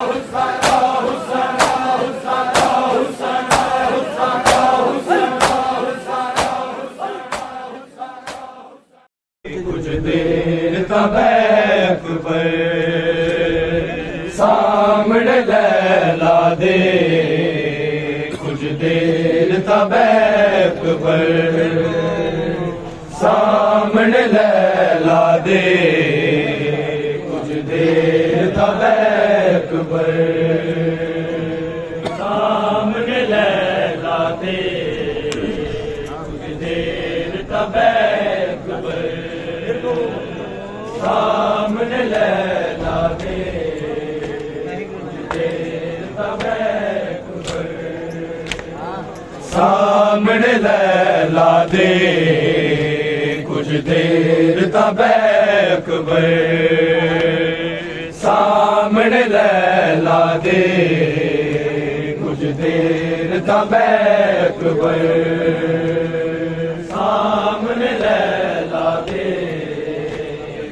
कुछ देर तबैक पर सामने लैला दे, कुछ देर तबैक पर सामने लैला दे, कुछ देर तबैक पर सामने लैला दे, कुछ देर तबैक पर सामने लैला दे, कुछ देर तबैक पर सामने लैला दे, कुछ देर तबैक पर सामने लैला दे, कुछ देर तबैक पर सामने लैला दे,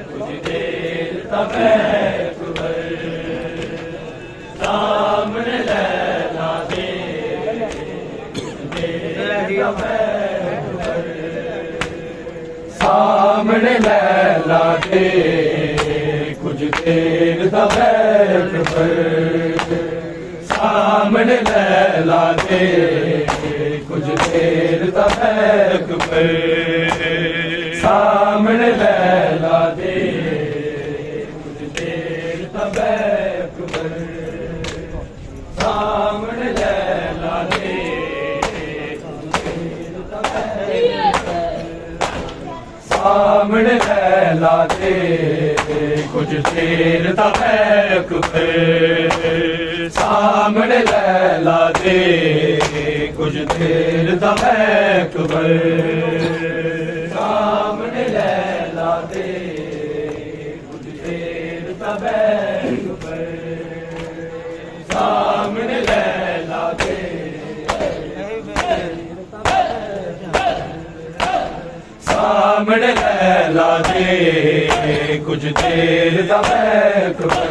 कुछ देर तबैक पर सामने लैला दे, कुछ देर तबैक पर सामने लैला दे, कुछ देर तबैक पर सामने लैला दे, कुछ देर तबैक पर सामने लैला दे, कुछ देर तबैक पर सामने लैला दे, सामने लैला दे, कुछ देर तबैक पर सामने लैला दे, कुछ देर तबैक पर सामने लैला दे, कुछ देर तबैक पर सामने लैला दे, सामने लैला दे, कुछ देर तबैक पर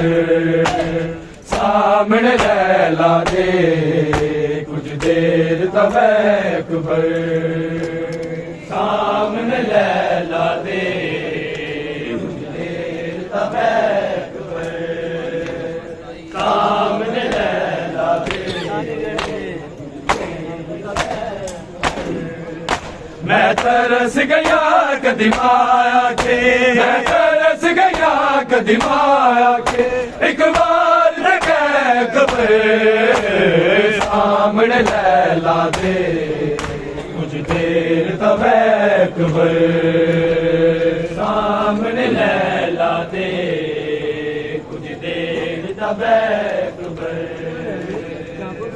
सामने लैला दे, कुछ देर तबैक पर सामने लैला दे, कुछ देर तबैक पर सामने लैला दे। मैं तरस गया कदी माया के, मैं तरस गया कदी माया के, एक बार तबैक पर सामने लैला दे, कुछ देर तबैक पर सामने लैला दे, कुछ देर तबैक पर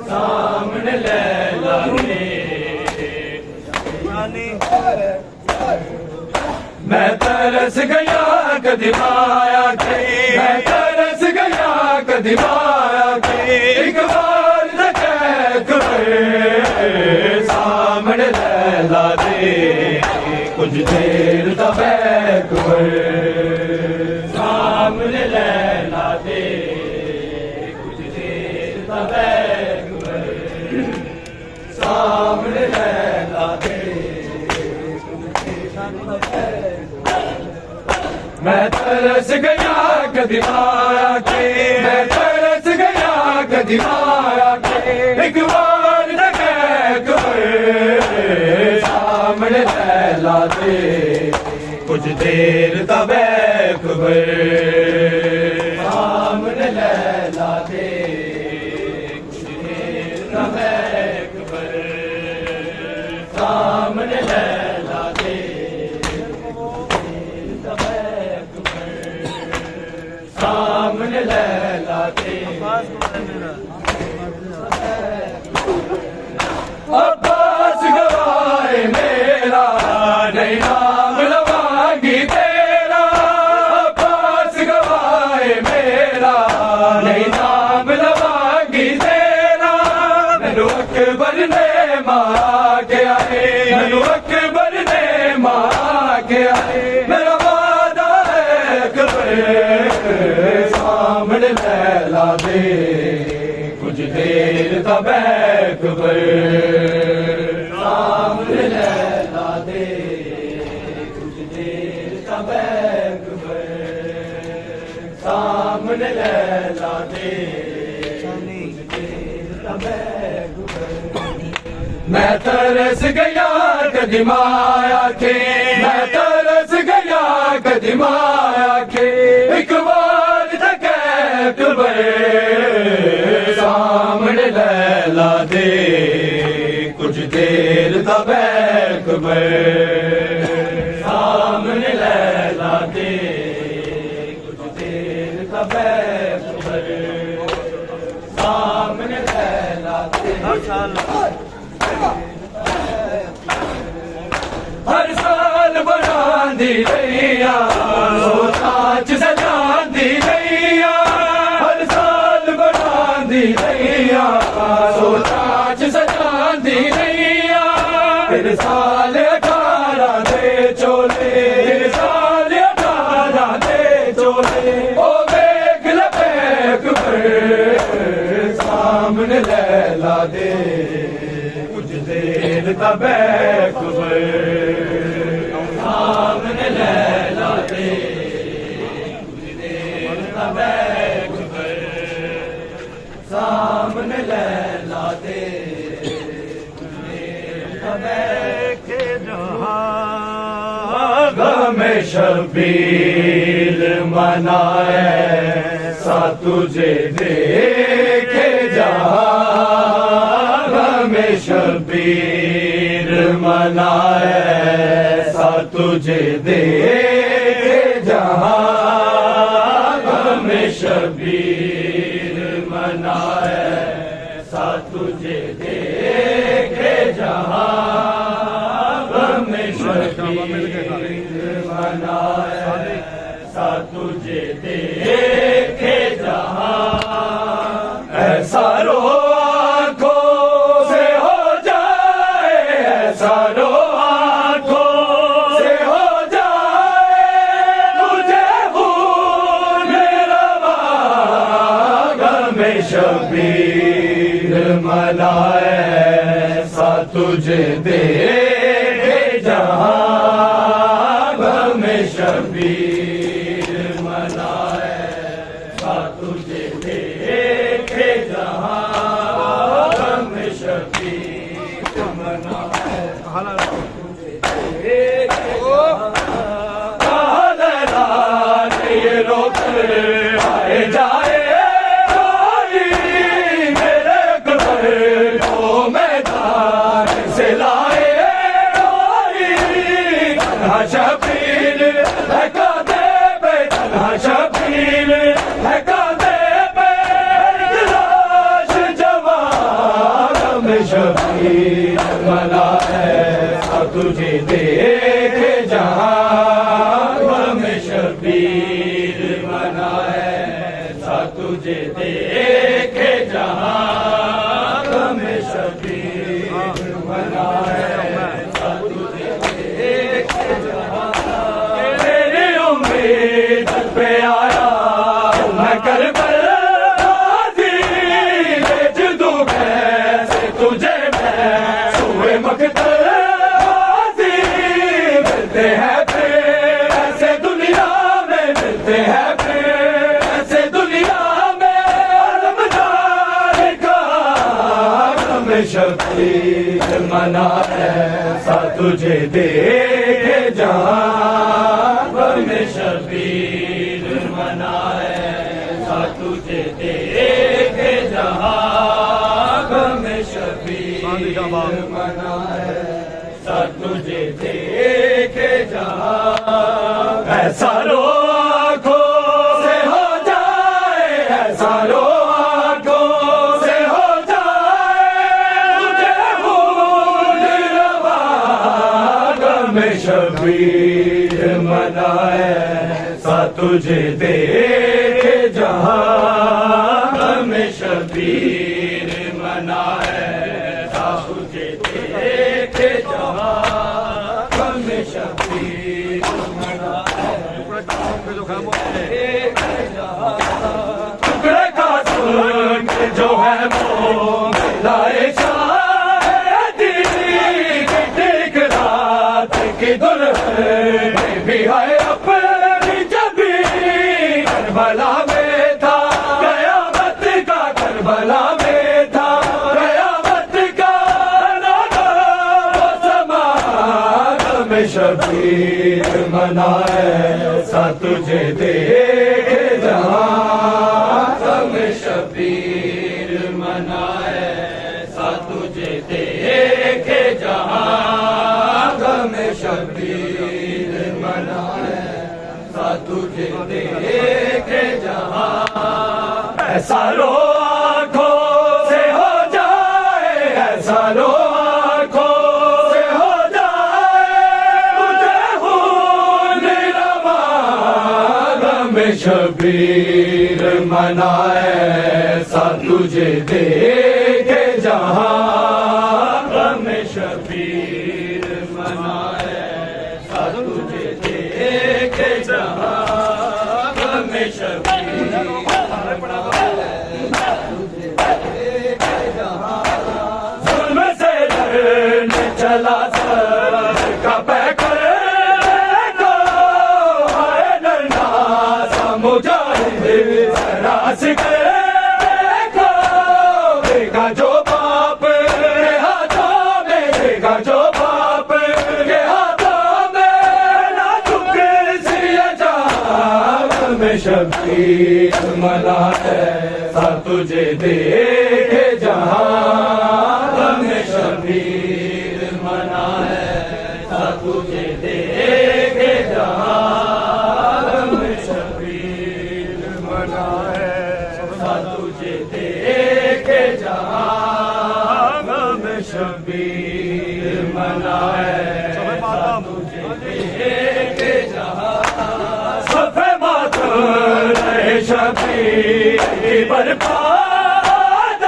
सामने लैला दे। मैं तरस गया कदी माया के, मैं तरस गया कदी माया के, एक बार तबैक पर सामने लैला दे, कुछ देर तबैक पर सामने लैला दे, कुछ देर तबैक पर सामने लैला दे। मैं तरस गया कदी माया के, मैं तरस गया कदी माया के, एक बार तबैक पर सामने लैला दे, कुछ देर तबैक पर सामने लैला दे, कुछ देर तबैक पर सामने लैला दे, सामने लैला दे। अब्बास गवाए मेरा, नहीं नाम लवांगी तेरा, अब्बास गवाए मेरा, नहीं नाम लवांगी तेरा। मैनू अकबर ने मारा के आए, मैनू अकबर ने मारा के आए, मेरा वादा है अकबर सामने लैला दे, कुछ देर तबैक पर सामने लैला दे कुछ देर तबैक पर सामने लैला दे कुछ देर तबैक पर मैं तरस गया कदमाया के मैं तरस गया कदमाया के एक बार तक सामने लैला दे कुछ देर तबैक पर सामने लैला दे कुछ देर तबैक पर सामने लैला दे हर साल बनांदी रहिया सोच सजांदी रहिया हर साल बनांदी रहिया सोच सजांदी रहिया फिर साल 18 दे चोले फिर साल 18 दे चोले ओ देख लपैक पर सामने लैला दे कुछ देर तबैक पर सामने लैला दे कुछ देर तबैक पर सामने लैला दे कुछ देर तबैक गम शबीर मनाए सा तुझे देखे जहां गम शबीर मनाए सा तुझे देखे जहां गम शबीर मनाए सा तुझे देखे जहां गम शबीर मनाए सा तुझे देखे जहां ऐसा रो आंखों से हो जाए ऐसा रो आंखों से हो जाए तुझे भूल रवा गम शबीर मनाए सा तुझे देखे जहां गम शबीर मनाए सा तुझे देखे जहां गम शबीर मनाए ये रोक आए जाए मेरे घर को मैदान से लाए तन्हा शबीर है कांधे पे तन्हा शबीर है कांधे पे लाश जवान गम शबीर मनाए सा तुझे देखे जहां गम शबीर मनाए सा तुझे देखे जहां गम शबीर मनाए सा तुझे देखे जहां तेरी उम्मीद पे आया मैं करबल गाजी बेच दूं कैसे तुझे मैं सुए मकतल गाजी मिलते हैं फिर ऐसे दुनिया में मिलते हैं फिर ऐसे दुनिया में अलमदार का गम शबीर मनाए सा तुझे देखे जहां गम शबीर मनाए सा तुझे देखे जहां गम शबीर मनाए सा तुझे देखे जहां ऐसा रो आंखों से हो जाए ऐसा रो आंखों से हो जाए तुझे भूल रवा गम शबीर मनाए सा तुझे देखे जहां गम शबीर मनाए सा तुझे देखे जहां गम शबीर मनाए टुकड़े का सुन में जो है वो लाए शादी टिक रात की दुल्हन भी है अपनी जबी करबला में था कयामत का करबला में था कयामत का नागा वो समागम शबीर मनाए सा तुझे देखे जहाँ गम शबीर मनाए सा तुझे देखे जहाँ गम शबीर मनाए सा तुझे देखे जहाँ ऐसा रो आँखों से हो जाए ऐसा रो आँखों से हो जाए तुझे खून रवा गम शबीर मनाए सा तुझे देखे जहाँ गम शबीर मनाए सा तुझे देखे जहाँ गम शबीर जुल्म से लड़ने चला सर का पैकर को हाय डरना सा मुजाहिद रास को देखा जो बाप के हाथों में देखा जो बाप के हाथों में ना झुक सिया जा में शबीर मनाए सा तुझे देखे जहाँ में शबीर मनाए सा तुझे देखे जहाँ में शबीर मनाए सा तुझे देखे जहाँ में शबीर मनाए सा तुझे देखे जहाँ सफे मातम रहे शबीर की बर्बाद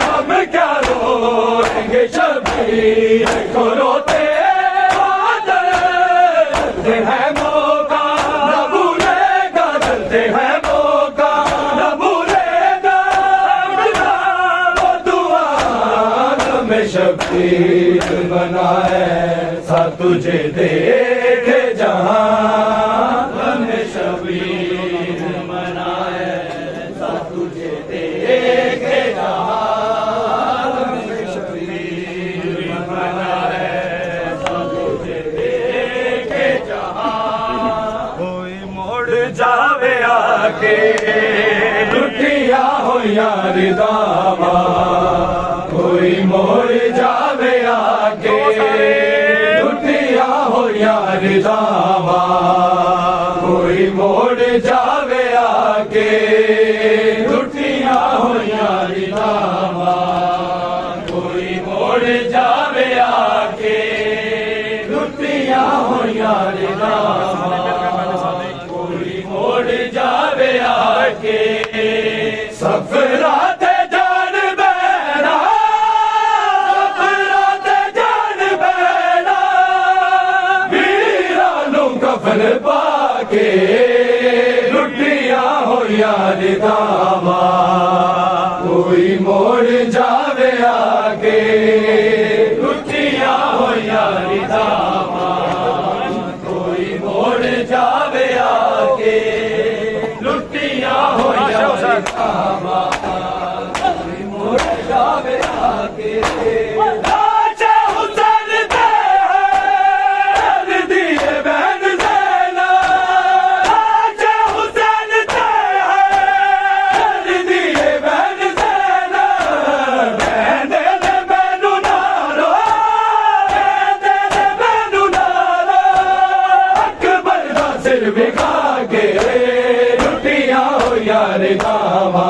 हम क्या रोएंगे शबीर को रोते दे है मौका न भूलेगा दे है मौका न भूलेगा वो दुआ में शबीर मनाए सा तुझे देखे जहाँ में शबीर मनाए सा तुझे देखे जहाँ में शबीर मनाए सा तुझे देखे जहाँ कोई मोड़ जावे आके लुटिया हो यार दावा कोई मोड़ जावे आके लुटिया हो यार दावा कोई मोड़ जावे आके लुटिया हो यार दावा कोई मोड़ जावे आके लुटिया हो यार दावा कोई मोड़ जावे आके सफराते जान बैना सफराते जान बैना वीरानों कफन पाके लुटिया हो यार दावा कोई मोड़ जावे आके लुटिया हो यार दावा कोई मोड़ जावे आके लुटिया हो यार दावा कोई मोड़ जावे आके राजा हुसैन दे है दिए बहन ज़ैना राजा हुसैन दे है दिए बहन ज़ैना बहन दे मैनू नारो बहन दे मैनू नारो अकबर दा सिर विखा के लुटिया हो यार दावा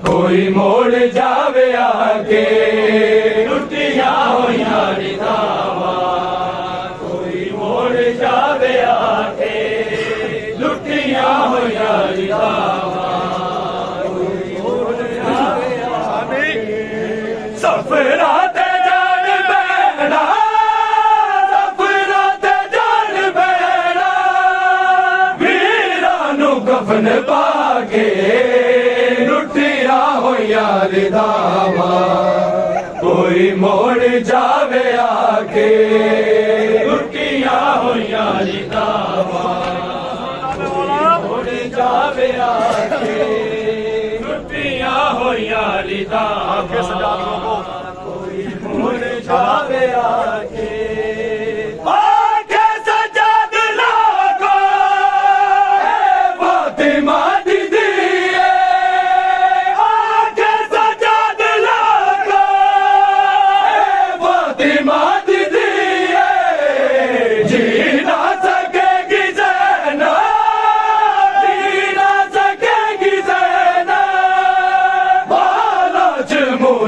कोई मोड़ जावे आके लुटिया हो यार दावा कोई मोड़ जावे आके लुटिया हो यार दावा कोई मोड़ जावे आके सफराते जान बैना सफराते जान बैना वीरानू कफन पाके लुटिया यार दावा कोई मोड़ जावे आके लुटिया हो यार दावा मोड़ जावे आके लुटिया हो यार दावा कोई मोड़ जावे आके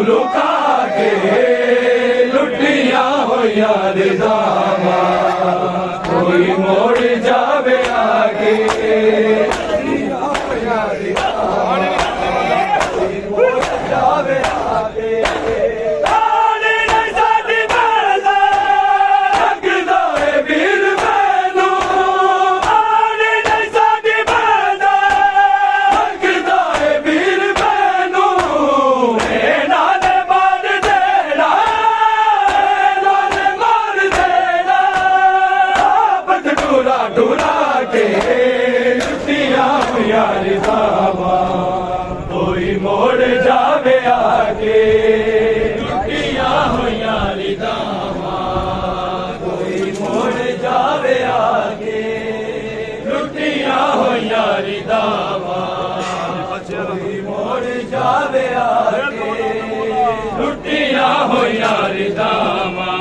लुका के लुटिया हो यार दावा कोई मोड़ जावे आगे जावे आगे डुरा के लुटिया यार दावा कोई मोड़ जावे आगे लुटिया हो यार दावा कोई मोड़ जावे आगे लुटिया हो यार दावा कोई मोड़ जावे आगे लुटिया हो यार दावा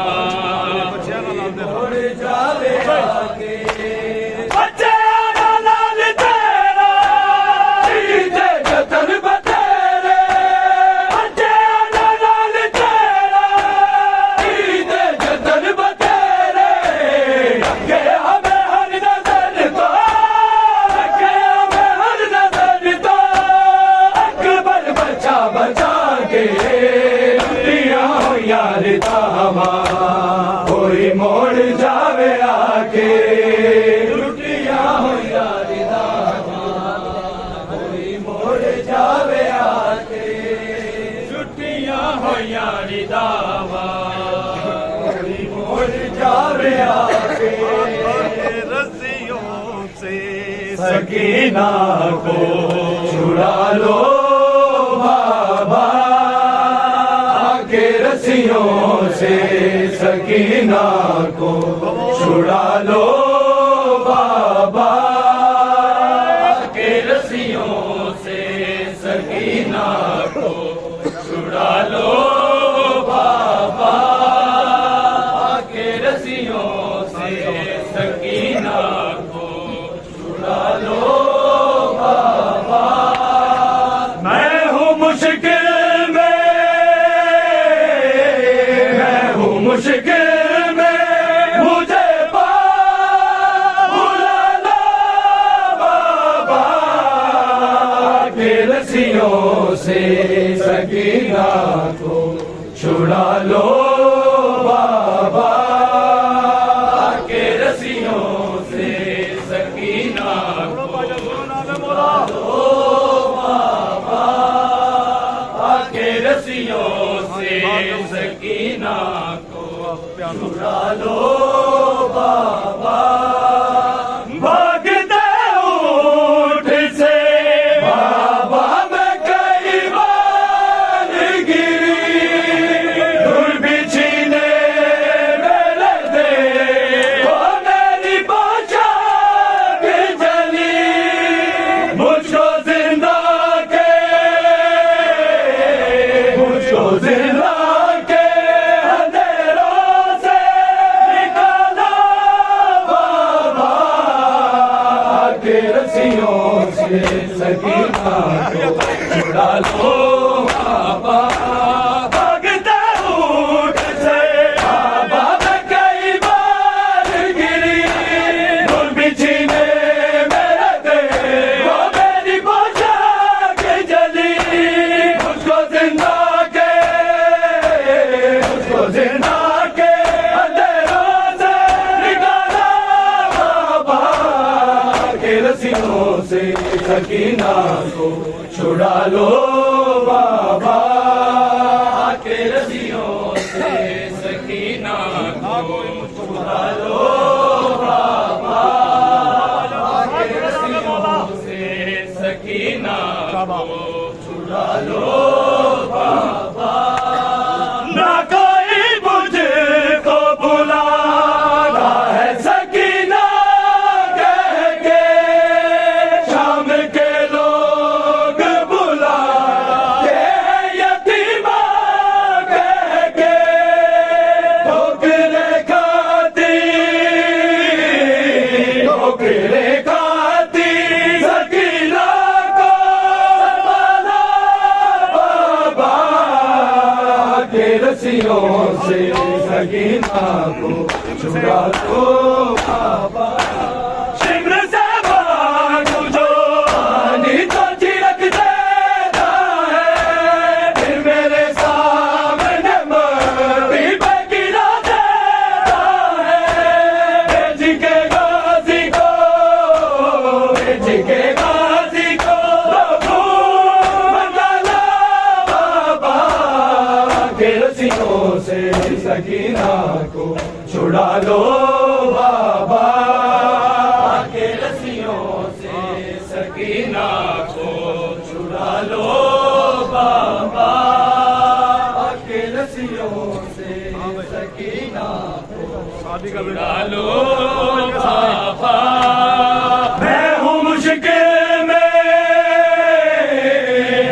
मोड़ जावे आगे यार दावा कोई मोड़ जावे आके लुटिया हो यार दावा कोई मोड़ जावे आके लुटिया हो यार दावा कोई मोड़ जावे आके रस्सियों से सकीना को छुड़ा लो बाबा रस्सियों से सकीना को छुड़ा लो बाबा के रस्सियों से सकीना को छुड़ा लो बाबा के रस्सियों से सकीना को छुड़ा लो बाबा मैं हूँ मुश्किल मुश्किल में मुझे बुला लो बाबा के रस्सियों से सकीना को छुड़ा लो बाबा के रस्सियों से सकीना को छुड़ा लो बाबा के रस्सियों से सकीना छुड़ा लो बाबा भागते ऊंट से बाबा मैं कई बार गिरी धूल बिछीने मेरे दे वो मेरी पोशाक जली मुझको जिंदा के मुझको जिंदा रस्सियों से सकीना को छुड़ा लो बाबा भागते ऊंट से बाबा मैं कई बार गिरी धूल बिछीने मेरे दे वो मेरी पोशाक जली मुझको जिंदा के अंधेरों से निकाला बाबा के रस्सियों से सकीना को छुड़ा लो बाबा लो बाबा, ना कोई मुझको बुलाना है सकीना कह के, शाम के लोग बुलाते हैं यतीमा कह के, ठोकरे खाती सकीना को संभाला बाबा के रस्सियों से, सकीना को छुड़ा दो बाबा। शिमर से भागो जो पानी तो छिड़क देता है, फिर मेरे सामने मट्टी पे गिरा देता है। भेज के गाजी को, भेज के गाजी को मंगाला बाबा के रस्सियों से, सकीना को छुड़ा लो बाबा के रस्सियों से, सकीना को छुड़ा लो बाबा के रस्सियों से, सकीना को छुड़ा लो बाबा। मैं हूँ मुश्किल में,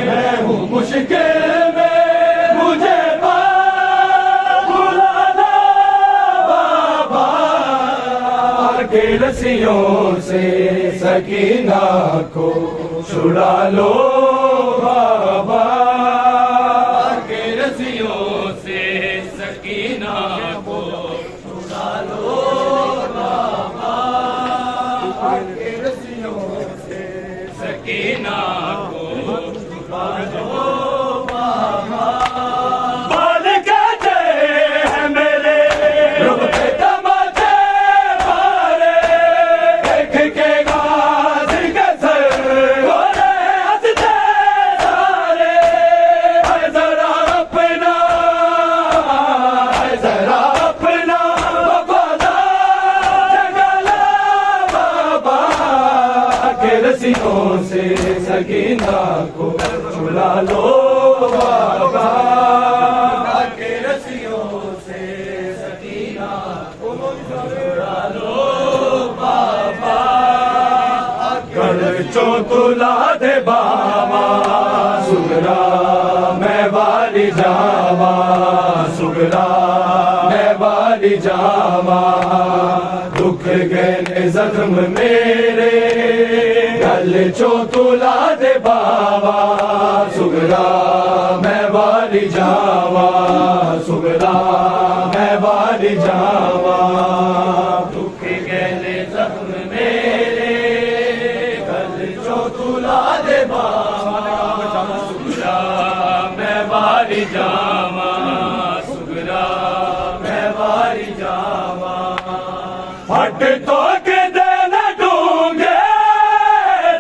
मैं हूँ मुश्किल में, मुझे बुलाना बाबा के रस्सियों से, सकीना को छुड़ा लो बाबा के रस्सियों से, सकीना को छुड़ा लो बाबा के रस्सियों से, सकीना को छुड़ा लो बाबा। बाल कहते हैं मेरे रुख पे तमाचे मारे, देख के गाजी के सर गोरे हंसते सारे। है जरा अपना, है जरा अपना वफादार जगाला बाबा के रस्सियों से, सकीना को छुड़ा लो बाबा के रस्सियों से, सकीना को छुड़ा लो बाबा। कर चो तुला दे बाबा सुगरा मैं वाली जावा, सुगरा मैं वाली जावा। दुख गए जख्म मेरे, गल चो तुला दे बाबा सुगरा मैं वाली जावा, सुगरा मैं वाली जावा। दुख गए जख्म मेरे, गल चो तुला दे बाबा सुगरा मैं वाली जावा, सुगरा मैं वाली जावा। फट तो के देना डूंगे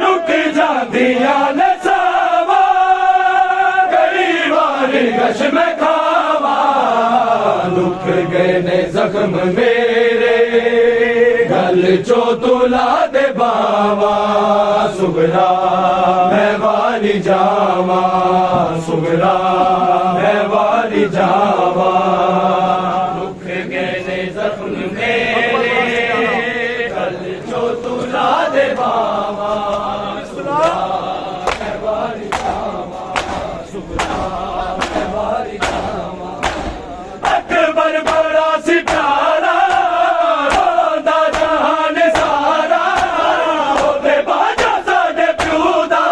रुक जादिया ने सावा, कई बारी गश में खावा। दुख गए ने जख्म मेरे, गल चो तुला दे बाबा सुगरा मैं वाली जावा, सुगरा मैं वाली जावा। दुख गए ने जख्म मेरे, गल चो तुला दे बाबा सुगरा मैं वाली जावा, सुगरा मैं वाली जावा। अकबर बड़ा सितारा रोंदा जहान सारा, ओदे बाजा साडे प्यूदा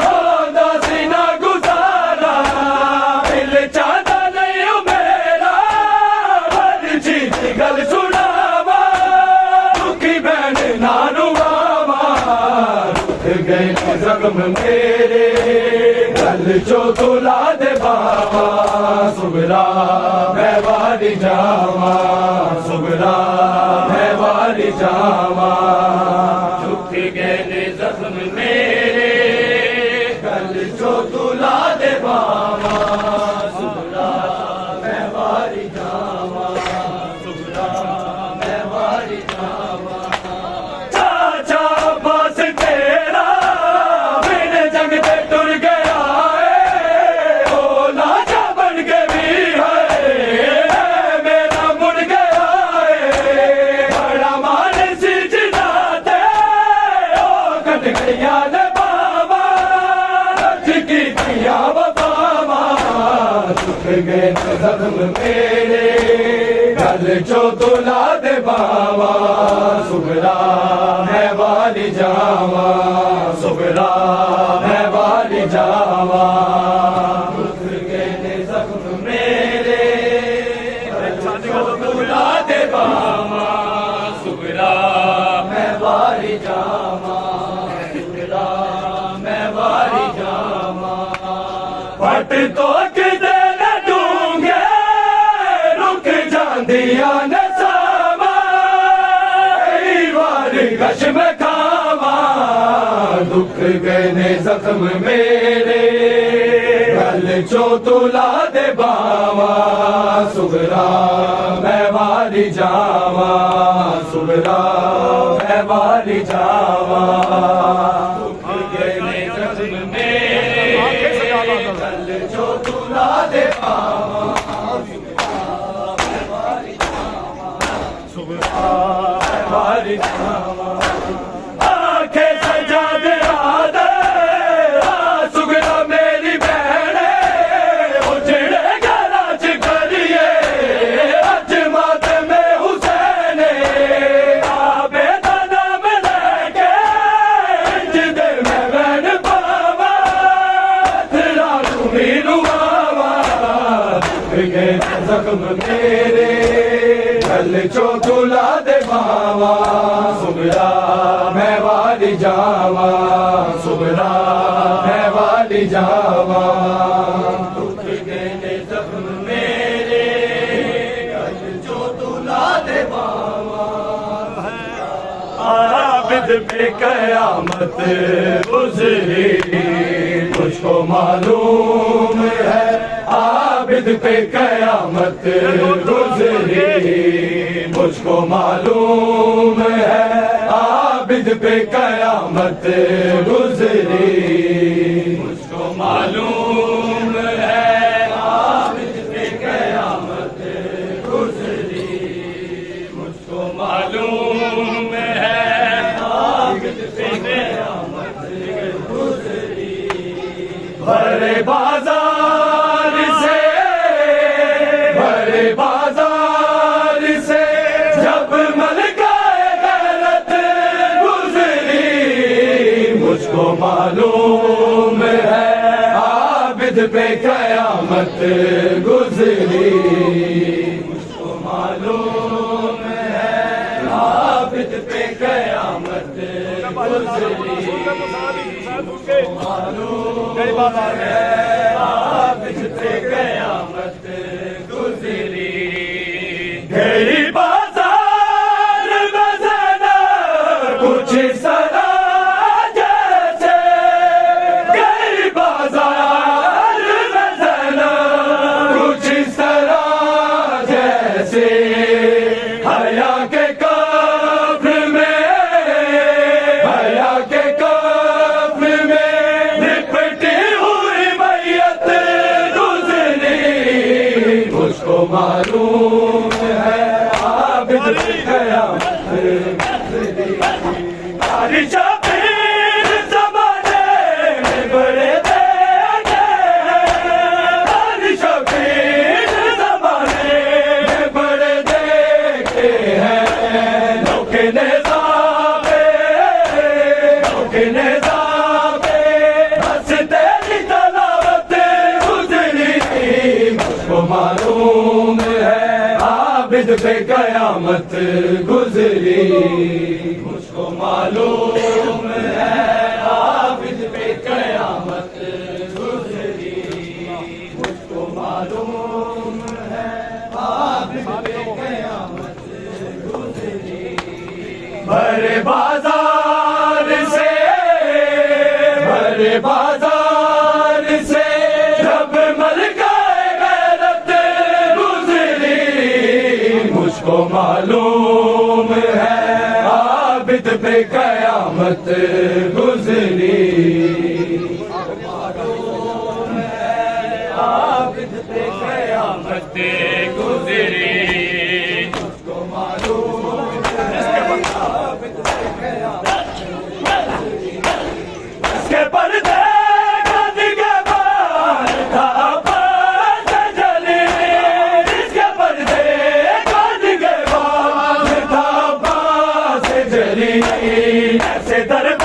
रोंदा सीना गुजारा। दिल चाहता नहीं ओ मेरा मर्जी दी गल सुनावा, दुखी बहन नानू बाबा। रुक गए जख्म मेरे, गल चो तुला दे बाबा सुगरा मैं वाली जावा, सुगरा मैं वाली जावा। झुक गए जख्म मेरे, गल चो तुला दे बाबा सुगरा मैं वाली जावा, सुगरा मैं वाली जावा। चाचा बस तेरा बिन जंग ते टुर गया है, गए जख्म मेरे गल चो तुला दे बावा सुगरा मैं वाली जावा सुगरा मैं वाली जावा दुख गए जख्म मेरे गल चो तुला दे बावा सुगरा मैं वाली जावा सुगरा मैं वाली जावा पट तो किदे न डूंगे रुक जांदिया न सावा कई बार गश में खावा दुख गए ने जख्म मेरे गल चो तुला दे बावा सुगरा मैं वाली जावा सुगरा मैं वाली जावा दुख गए ने जख्म मेरे गल चो तुला दे बावा मैं वाली जावा सुगरा मैं वाली जावा आंखें सजा दे आदे सुगरा मेरी बहने उजड़े घरा च करिए अज मात में हुसैने आबे दा नाम लेके इंज दे मैं बहन पावा तेरा रूही रुआवा दुख गए जख्म मेरे गल चो तुला दे बावा सुगरा मैं वाली जावा सुगरा मैं वाली जावा दुख गए ने जख्म मेरे गल चो तुला दे बावा आबिद पे कयामत गुजरी मुझको मालूम है आबिद पे कयामत गुजरी मुझको मालूम है आबिद पे कयामत गुजरी मुझको मालूम है आबिद पे कयामत गुजरी मुझको मालूम है आबिद पे कयामत गुजरी बड़े बाजार से बड़े बाजार से जब मलकाए गैरत गुजरी मुझको मालूम है आबिद पे कयामत गुजरी मुझको मालूम है आबिद पे कयामत गुजरी मालूम है आबिद पे कयामत गुजरी गई बाजार में ज़रा कुछ सदा जैसे गई बाजार में ज़रा कुछ सदा जैसे हया के कब्र में हया के कब्र में लिपटी हुई मैयत गुजरी मुझको मालूम है आबिद पे कयामत गुजरी बारिश पीर ज़माने में बड़े देखे बारिश पीर ज़माने में बड़े देखे हैं लोके नेज़ाबे बस तेरी तलावत गुजरी मुझको मालूम है आबिद पे कयामत गुजरी मुझको मालूम है आबिद पे कयामत गुजरी मुझको मालूम है आबिद पे कयामत गुजरी बड़े बाजार से बड़े बाजार से जब मलकाए गैरत गुजरी मुझको मालूम है आबिद पे कयामत गुजरी आबिद पे कयामत गुजरी मुझको मालूम है आबिद पे कयामत इसके पर्दे गद के बाहर था पास जल ਕਿਸੇ ਦਰ